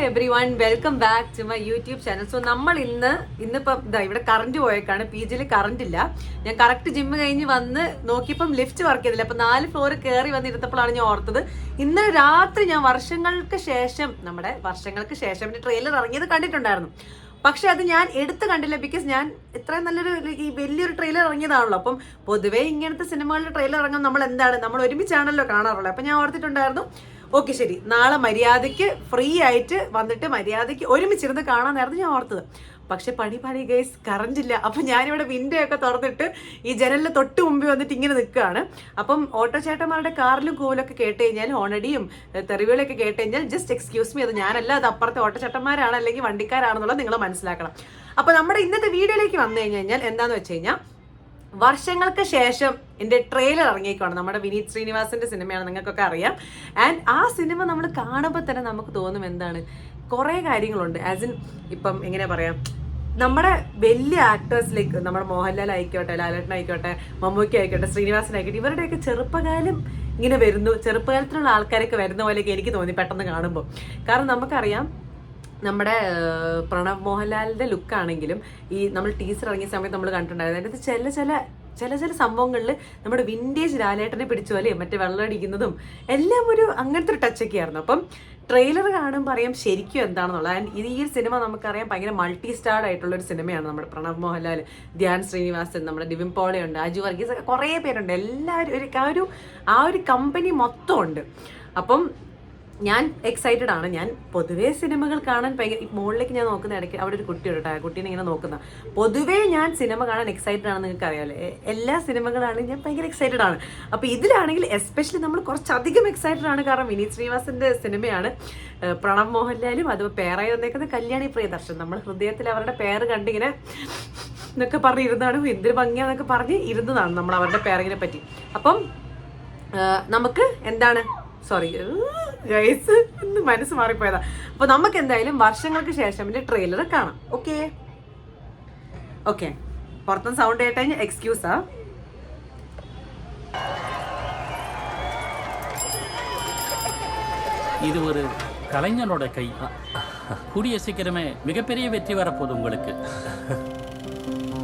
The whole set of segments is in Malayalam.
Every one welcome back to my YouTube channel. So നമ്മൾ ഇന്നിപ്പം ഇവിടെ കറണ്ട് പോയേക്കാണ്. പി ജിയിൽ കറണ്ട് ഇല്ല. ഞാൻ കറക്റ്റ് ജിമ്മ് കഴിഞ്ഞ് വന്ന് നോക്കിയപ്പം ലിഫ്റ്റ് വർക്ക് ചെയ്തില്ല. അപ്പം 4 ഫ്ലോർ കയറി വന്നിരുന്നപ്പോഴാണ് ഞാൻ ഓർത്തത് ഇന്നലെ രാത്രി ഞാൻ വർഷങ്ങൾക്ക് ശേഷം ട്രെയിലർ ഇറങ്ങിയത് കണ്ടിട്ടുണ്ടായിരുന്നു. പക്ഷെ അത് ഞാൻ എടുത്ത് കണ്ടില്ല. ബിക്കോസ് ഞാൻ ഇത്രയും നല്ലൊരു ഈ വലിയൊരു ട്രെയിലർ ഇറങ്ങിയതാണല്ലോ. അപ്പം പൊതുവേ ഇങ്ങനത്തെ സിനിമകളുടെ ട്രെയിലർ ഇറങ്ങും നമ്മൾ ഒരുമിച്ചാണല്ലോ കാണാറുള്ളത്. അപ്പം ഞാൻ ഓർത്തിട്ടുണ്ടായിരുന്നു ഓക്കെ ശരി, നാളെ മര്യാദയ്ക്ക് ഫ്രീ ആയിട്ട് വന്നിട്ട് മര്യാദയ്ക്ക് ഒരുമിച്ചിരുന്ന് കാണാനായിരുന്നു ഞാൻ ഓർത്തത്. പക്ഷെ പണി ഗൈസ്, കറണ്ട് ഇല്ല. അപ്പം ഞാനിവിടെ വിൻഡോ ഒക്കെ തുറന്നിട്ട് ഈ ജനലിന് തൊട്ട് മുമ്പിൽ വന്നിട്ട് ഇങ്ങനെ നിൽക്കുകയാണ്. അപ്പം ഓട്ടോ ചേട്ടന്മാരുടെ കാറിലും കൂലൊക്കെ കേട്ട് കഴിഞ്ഞാൽ, ഹോണടിയും തെറിവികളൊക്കെ കേട്ട് കഴിഞ്ഞാൽ ജസ്റ്റ് എക്സ്ക്യൂസ് മീ, അത് ഞാനല്ല, അത് അപ്പുറത്തെ ഓട്ടോ ചേട്ടന്മാരാണ് അല്ലെങ്കിൽ വണ്ടിക്കാരാണെന്നുള്ളത് നിങ്ങൾ മനസ്സിലാക്കണം. അപ്പം നമ്മുടെ ഇന്നത്തെ വീഡിയോയിലേക്ക് വന്നു കഴിഞ്ഞാൽ എന്താന്ന് വെച്ച് കഴിഞ്ഞാൽ, വർഷങ്ങൾക്ക് ശേഷം എൻ്റെ ട്രെയിലർ ഇറങ്ങിയേക്കാണ്. നമ്മുടെ വിനീത് ശ്രീനിവാസന്റെ സിനിമയാണ്, നിങ്ങൾക്കൊക്കെ അറിയാം. ആൻഡ് ആ സിനിമ നമ്മൾ കാണുമ്പോൾ തന്നെ നമുക്ക് തോന്നും എന്താണ്, കുറേ കാര്യങ്ങളുണ്ട്. ആസ് ഇൻ ഇപ്പം എങ്ങനെ പറയാം, നമ്മുടെ വലിയ ആക്ടേഴ്സിലേക്ക്, നമ്മുടെ മോഹൻലാൽ ആയിക്കോട്ടെ, ലാലേട്ടൻ ആയിക്കോട്ടെ, മമ്മൂക്ക ആയിക്കോട്ടെ, ശ്രീനിവാസനായിക്കോട്ടെ, ഇവരുടെയൊക്കെ ചെറുപ്പകാലം ഇങ്ങനെ വരുന്നു, ചെറുപ്പകാലത്തിലുള്ള ആൾക്കാരൊക്കെ വരുന്ന പോലെയൊക്കെ എനിക്ക് തോന്നി പെട്ടെന്ന് കാണുമ്പോൾ. കാരണം നമുക്കറിയാം നമ്മുടെ പ്രണവ് മോഹൻലാലിന്റെ ലുക്കാണെങ്കിലും ഈ നമ്മൾ ടീസർ ഇറങ്ങിയ സമയത്ത് നമ്മൾ കണ്ടിട്ടുണ്ടായിരുന്നു. അതിനകത്ത് ചില സംഭവങ്ങളിൽ നമ്മുടെ വിൻറ്റേജ് ലാലേട്ടനെ പിടിച്ച പോലെ മറ്റേ വെള്ളമടിക്കുന്നതും എല്ലാം ഒരു അങ്ങനത്തെ ഒരു ടച്ചൊക്കെ ആയിരുന്നു. അപ്പം ട്രെയിലർ കാണുമ്പോൾ അറിയാം ശരിക്കും എന്താണെന്നുള്ളത്. ആൻഡ് ഈ ഒരു സിനിമ നമുക്കറിയാം ഭയങ്കര മൾട്ടി സ്റ്റാർഡ് ആയിട്ടുള്ള ഒരു സിനിമയാണ്. നമ്മുടെ പ്രണവ് മോഹൻലാൽ, ധ്യാൻ ശ്രീനിവാസൻ, നമ്മുടെ നിവിൻ പോളിയുണ്ട്, അജു വർഗീസ്, കുറേ പേരുണ്ട്. എല്ലാവരും ആ ഒരു കമ്പനി മൊത്തം ഉണ്ട്. അപ്പം ഞാൻ എക്സൈറ്റഡ് ആണ്. ഞാൻ പൊതുവേ സിനിമകൾ കാണാൻ ഭയങ്കര, മുകളിലേക്ക് ഞാൻ നോക്കുന്ന ഇടയ്ക്ക് അവിടെ ഒരു കുട്ടിയുണ്ട്, ആ കുട്ടീനെ ഇങ്ങനെ നോക്കുന്ന. പൊതുവേ ഞാൻ സിനിമ കാണാൻ എക്സൈറ്റഡ് ആണെന്ന് നിങ്ങൾക്ക് അറിയാമല്ലോ. എല്ലാ സിനിമകളാണെങ്കിലും ഞാൻ ഭയങ്കര എക്സൈറ്റഡ് ആണ്. അപ്പോൾ ഇതിലാണെങ്കിൽ എസ്പെഷ്യലി നമ്മൾ കുറച്ചധികം എക്സൈറ്റഡ് ആണ്. കാരണം വിനീത് ശ്രീനിവാസന്റെ സിനിമയാണ്. പ്രണവ് മോഹൻലാലും അത് പേരായി വന്നേക്കുന്ന കല്യാണി പ്രിയദർശൻ. നമ്മൾ ഹൃദയത്തിൽ അവരുടെ പേര് കണ്ടിങ്ങനെ എന്നൊക്കെ പറഞ്ഞിരുന്നാണ്, എന്തൊരു ഭംഗിയാന്നൊക്കെ പറഞ്ഞ് ഇരുന്നതാണ് നമ്മൾ അവരുടെ പേരിനെ പറ്റി. അപ്പം നമുക്ക് എന്താണ്, സോറി ഗൈസ്, ഇന്ന് മനസ്സ് മാറിപ്പോയതാ. അപ്പൊ നമുക്ക് എന്തായാലും വർഷങ്ങൾക്ക് ശേഷം ഇതിന്റെ ട്രെയിലർ കാണാം. ഓക്കെ പുറത്തുനിന്ന് സൗണ്ട് കേട്ട് കഴിഞ്ഞാൽ എക്സ്ക്യൂസാ. இது ஒரு கலைஞனோட கை. கூடிய சீக்கிரமே மிகப்பெரிய வெற்றி வரப்போகுது உங்களுக்கு.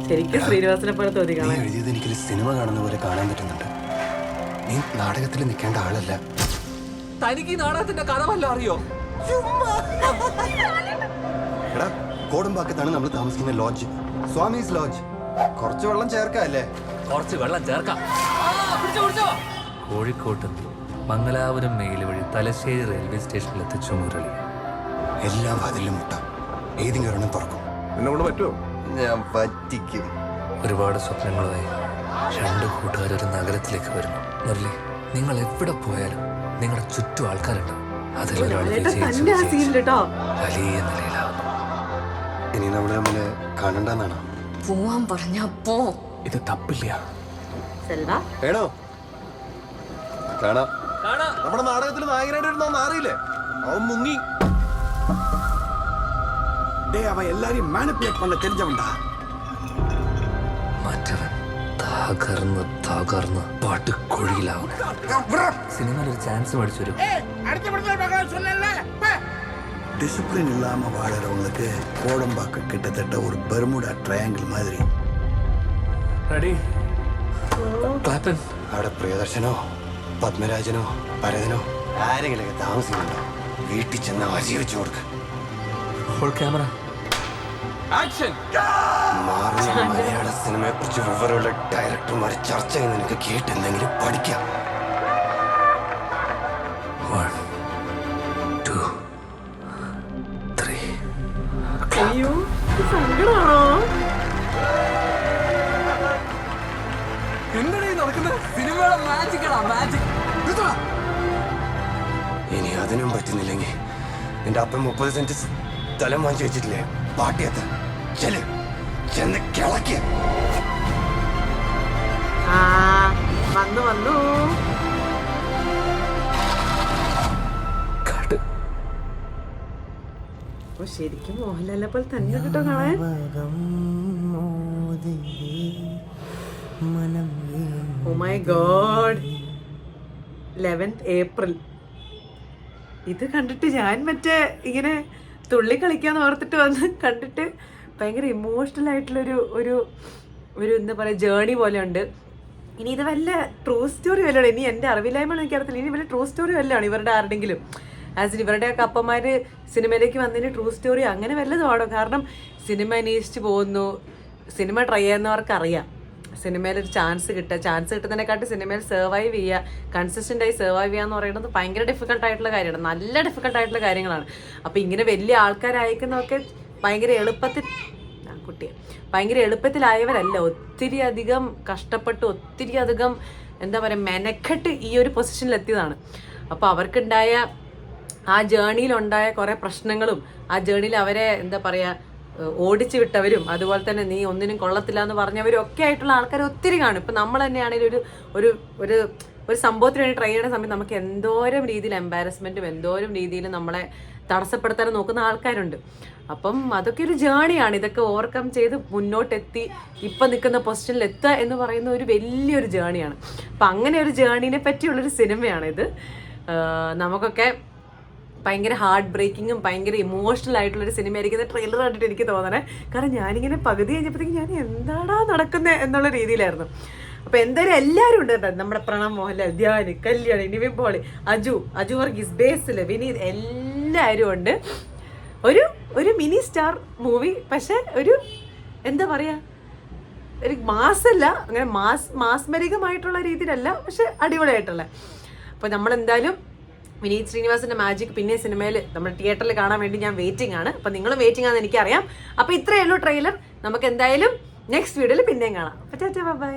ശരിക്കും ശ്രീനിവാസനെ പോലെ തോന്നി കാണാൻ. എഴുതിയത് എനിക്ക് സിനിമ കാണുന്ന പോലെ കാണാൻ പറ്റുന്നുണ്ട്. നീ നാടകത്തിൽ നിൽക്കേണ്ട ആളല്ല. തനിക്ക് ഈ നാടകത്തിന്റെ കഥ വല്ല അറിയോ? എടാ, കോടമ്പാക്കത്താണ് നമ്മൾ താമസിക്കുന്ന ലോഡ്ജ്, സ്വാമീസ് ലോഡ്ജ്. കുറച്ച് വെള്ളം ചേർക്കല്ലേ? കുറച്ച് വെള്ളം ചേർക്കാം. കോഴിക്കോട്ട് മംഗലാപുരം മെയിൽ വഴി തലശ്ശേരി റെയിൽവേ സ്റ്റേഷനിൽ എത്തിച്ചു മുരളി. എല്ലാം വാതിലും മുട്ടാം, ഏതെങ്കിലും ഒരെണ്ണം തുറക്കും. എന്നെ കൊണ്ട് പറ്റുമോ? ഞാൻ പറ്റിക്കും. ഒരുപാട് സ്വപ്നങ്ങളുമായി 2 കൂട്ടുകാരൊരു നഗരത്തിലേക്ക് വരുന്നു. മുരളി, നിങ്ങൾ എവിടെ പോയാലും നിങ്ങളുടെ ചുറ്റും ആൾക്കാരുണ്ടാവും. അതിലൊരാൾ വലിയ നിലയിലാവുന്നു. ഇനി നമ്മൾ തമ്മിൽ കാണണ്ടെന്നാണോ? പോവാൻ പറഞ്ഞ പോ. ഇത് തപ്പില്ല. വേണോ? കാണാം. നമ്മുടെ നാടകത്തിൽ നായകനായിട്ട് വരുന്ന അറിയില്ലേ? അവൻ മുങ്ങി. അവൻ എല്ലാരെയും മാനിപ്പുലേറ്റ് பண்ண தெரிஞ்சவன்டா. മറ്റവൻ തകർന്ന് പടുകുഴിയിലാവും. സിനിമയിൽ ഒരു ചാൻസ് മേടിച്ചു വരും. டிசிப்ளின் இல்லாம வாழறவங்களுக்கு கோடம்பாக்க கிட்டத்தட்ட ஒரு பெர்முடா ட்ரையாங்கிள் மாதிரி. റെഡി ക്ലാപ്പൻ. അവിടെ പ്രിയദർശനോ പത്മരാജനോ ഭരതനോ ആരെങ്കിലൊക്കെ താമസിക്കുന്നുണ്ടോ? വീട്ടിൽ ചെന്ന് അരി വെച്ചു കൊടുക്ക. Camera action. മാറിയ മലയാള സിനിമയെ കുറിച്ച് വിവരമുള്ള ഡയറക്ടർമാർ ചർച്ച ചെയ്യുന്ന നിനക്ക് കേട്ടെന്തെങ്കിലും പഠിക്കാം. 1 2 3. അയ്യോ, സങ്കടമാണോ? എന്താണ് നടക്കുന്നത്? സിനിമയുടെ മാജിക്കാണ്, മാജിക്. ഇനി അതിനും പറ്റുന്നില്ലെങ്കിൽ നിന്റെ അപ്പം 30 സെന്റ് സ്ഥലം വാങ്ങിച്ചു വെച്ചിട്ടില്ലേ? പാട്ടിയത്ത് ചെന്ന് കിളക്കിയ. വന്നു ശരിക്കും മോഹൻലാലിനെ പോലെ തന്നെ കേട്ടോ കാണാൻ. Oh my God, 11th April. ഇത് കണ്ടിട്ട് ഞാൻ മറ്റേ ഇങ്ങനെ തുള്ളി കളിക്കാന്ന് ഓർത്തിട്ട് വന്ന് കണ്ടിട്ട് ഭയങ്കര ഇമോഷണൽ ആയിട്ടുള്ളൊരു ഒരു ഒരു എന്താ പറയുക ജേണി പോലെ ഉണ്ട്. ഇനി ഇത് വല്ല ട്രൂ സ്റ്റോറി വല്ലതാണ്, ഇനി എൻ്റെ അറിവില്ലായ്മ എനിക്കറിയത്തില്ല, ഇനി വല്ല ട്രൂ സ്റ്റോറി വല്ലതാണ് ഇവരുടെ ആരുടെങ്കിലും, ആസ് ഇവരുടെയൊക്കെ അപ്പന്മാർ സിനിമയിലേക്ക് വന്നതിന് ട്രൂ സ്റ്റോറി അങ്ങനെ വല്ലതുമാണോ? കാരണം സിനിമ അന്വേഷിച്ച് പോകുന്നു, സിനിമ ട്രൈ ചെയ്യുന്നവർക്ക് അറിയാം സിനിമയിലൊരു ചാൻസ് കിട്ടുന്നതിനെക്കാട്ടി സിനിമയിൽ സർവൈവ് ചെയ്യുക, കൺസിസ്റ്റൻ്റായി സർവൈവ് ചെയ്യുക എന്ന് പറയുന്നത് ഭയങ്കര ഡിഫിക്കൽട്ടായിട്ടുള്ള കാര്യമാണ്, നല്ല ഡിഫിക്കൽട്ടായിട്ടുള്ള കാര്യങ്ങളാണ്. അപ്പോൾ ഇങ്ങനെ വലിയ ആൾക്കാരയക്കുന്നതൊക്കെ ഭയങ്കര എളുപ്പത്തിലായവരല്ല, ഒത്തിരി അധികം കഷ്ടപ്പെട്ട് ഒത്തിരി അധികം എന്താ പറയുക മെനക്കെട്ട് ഈ ഒരു പൊസിഷനിൽ എത്തിയതാണ്. അപ്പോൾ അവർക്കുണ്ടായ ആ ജേണിയിലുണ്ടായ കുറേ പ്രശ്നങ്ങളും ആ ജേണിയിൽ അവരെ എന്താ പറയുക ഓടിച്ചു വിട്ടവരും അതുപോലെ തന്നെ നീ ഒന്നിനും കൊള്ളത്തില്ല എന്ന് പറഞ്ഞവരും ഒക്കെ ആയിട്ടുള്ള ആൾക്കാർ ഒത്തിരി കാണും. ഇപ്പം നമ്മൾ തന്നെയാണെങ്കിൽ ഒരു ഒരു ഒരു സംഭവത്തിന് വേണ്ടി ട്രൈ ചെയ്യുന്ന സമയത്ത് നമുക്ക് എന്തോരം രീതിയിൽ എംബാരസ്മെൻറ്റും എന്തോരം രീതിയിൽ നമ്മളെ തടസ്സപ്പെടുത്താൻ നോക്കുന്ന ആൾക്കാരുണ്ട്. അപ്പം അതൊക്കെ ഒരു ജേണിയാണ്. ഇതൊക്കെ ഓവർകം ചെയ്ത് മുന്നോട്ടെത്തി ഇപ്പം നിൽക്കുന്ന പൊസിഷനിൽ എത്തുക എന്ന് പറയുന്ന ഒരു വലിയൊരു ജേണിയാണ്. അപ്പം അങ്ങനെ ഒരു ജേണിനെ പറ്റിയുള്ളൊരു സിനിമയാണിത്. നമുക്കൊക്കെ ഭയങ്കര ഹാർട്ട് ബ്രേക്കിങ്ങും ഭയങ്കര ഇമോഷണൽ ആയിട്ടുള്ളൊരു സിനിമയായിരിക്കും ട്രെയിലർ കണ്ടിട്ട് എനിക്ക് തോന്നണേ. കാരണം ഞാനിങ്ങനെ പകുതി കഴിഞ്ഞപ്പോഴത്തേക്കും ഞാൻ എന്താടാ നടക്കുന്നത് എന്നുള്ള രീതിയിലായിരുന്നു. അപ്പോൾ എന്തായാലും എല്ലാവരും ഉണ്ട് കേട്ടോ, നമ്മുടെ പ്രണവ് മോഹൻലാൽ, ധ്യാൻ, കല്യാണി, നിവിൻ പോളി, അജു വർഗീസ്, ബേസിൽ, വിനീത്, എല്ലാവരും ഉണ്ട്. ഒരു മിനി സ്റ്റാർ മൂവി, പക്ഷെ ഒരു എന്താ പറയുക ഒരു മാസല്ല, അങ്ങനെ മാസ്മരികമായിട്ടുള്ള രീതിയിലല്ല, പക്ഷെ അടിപൊളിയായിട്ടുള്ള. അപ്പോൾ നമ്മളെന്തായാലും വിനീത് ശ്രീനിവാസന്റെ മാജിക് പിന്നെ സിനിമയിൽ നമ്മൾ തിയേറ്ററിൽ കാണാൻ വേണ്ടി ഞാൻ വെയിറ്റിംഗ് ആണ്. അപ്പം നിങ്ങളും വെയിറ്റിംഗ് ആണെന്ന് എനിക്കറിയാം. അപ്പോൾ ഇത്രയേ ഉള്ളൂ ട്രെയിലർ. നമുക്ക് എന്തായാലും നെക്സ്റ്റ് വീഡിയോയിൽ പിന്നെയും കാണാം. അപ്പോൾ ബൈ.